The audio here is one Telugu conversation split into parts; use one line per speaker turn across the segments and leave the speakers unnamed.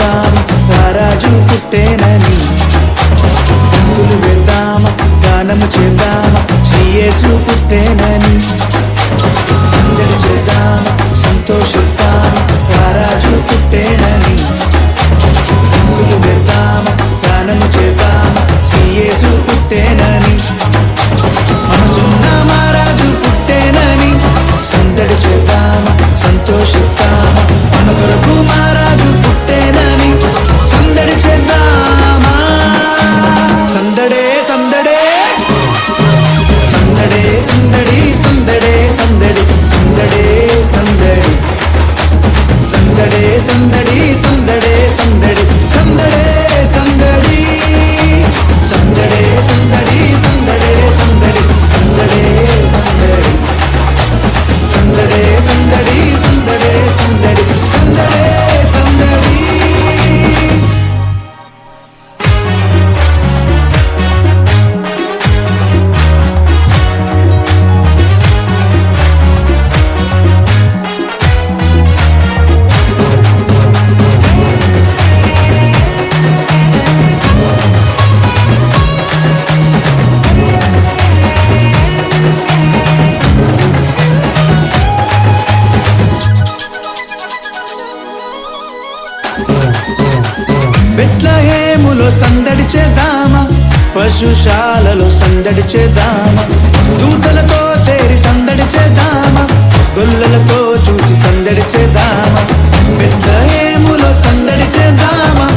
చేద్దామా రారాజు పుట్టేనని, గంతులు వేద్దామా గానము చేద్దామా శ్రీ యేసు పుట్టేనని, సందడి చేద్దామా సంతోషిద్దామా రారాజు పుట్టేనని, గంతులు వేద్దామా గానము చేద్దామా శ్రీ యేసు పుట్టేనని, మనసున్న మహారాజు పుట్టేనని సందడి చేద్దామా సంతోషిద్దామా, మన కొరకు మహారాజు పుట్టేనని సందడి చేద్దామా. సందడే సందడే సందడే సందడి సందడే సందడి సందడే సందడి సందడే సందడి సందడే సందడి సందడే సందడి సందడే సందడి సందడే సందడి సందడే సందడి సందడే సందడి సందడే సందడి సందడే సందడి. బెత్లెహేములో సందడి చేద్దామా, పశుశాలలో సందడి చేద్దామా, దూతలతో చేరి సందడి చేద్దామా, గొల్లలతో చూచి సందడి చేద్దామా. బెత్లెహేములో సందడి చేద్దామా,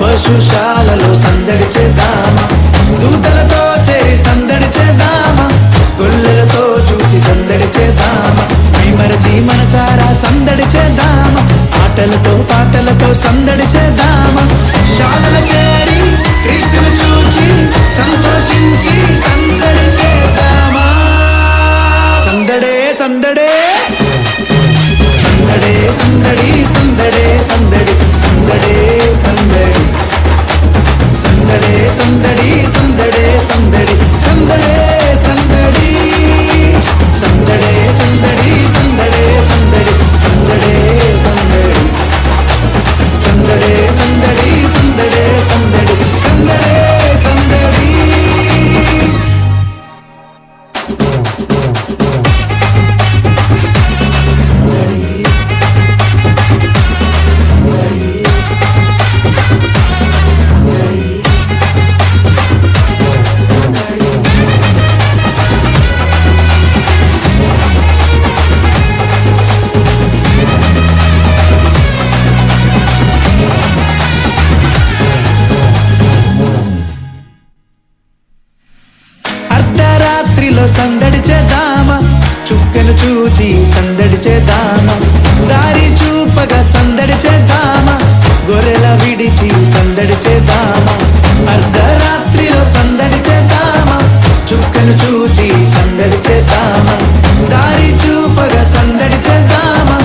పశుశాలలో సందడి చేద్దామా, దూతలతో చేరి సందడి చేద్దామా, గొల్లలతో చూచి సందడి చేద్దామా. మైమరచి మనసారా సందడి చేద్దామా, ఆటలతో పాటలతో సందడి చేద్దామా, శాలల చేరి క్రీస్తును చూచి సంతోషించి సందడి చేద్దామా. సందడే సందడే సందడే సందడి సందడే సందడి సందడే సందడి సందడే సందడి సందడే సందడి సందడే సందడి సందడే సందడి సందడే సందడి సందడే సందడి సందడే సందడి సందడే సందడి సందడే సందడి. అర్ధరాత్రిలో సందడి చేద్దామా, చుక్కలు చూచి సందడి చేద్దామా, దారి చూపగా సందడి చేద్దామా, గొర్రెల విడిచి సందడి చేద్దామా. అర్ధరాత్రిలో సందడి చేద్దామా, చుక్కలు చూచి సందడి చేద్దామా, దారి చూపగా సందడి చేద్దామా,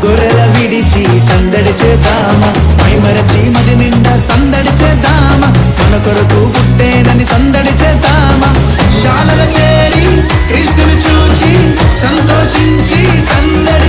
గొర్రెల విడిచి సందడి చేద్దామా. మైమరచి మది నిండా సందడి చేద్దామా, మన కొరకు పుట్టేనని సందడి చేద్దామా, శాలల చేరి క్రీస్తును చూచి సంతోషించి సందడి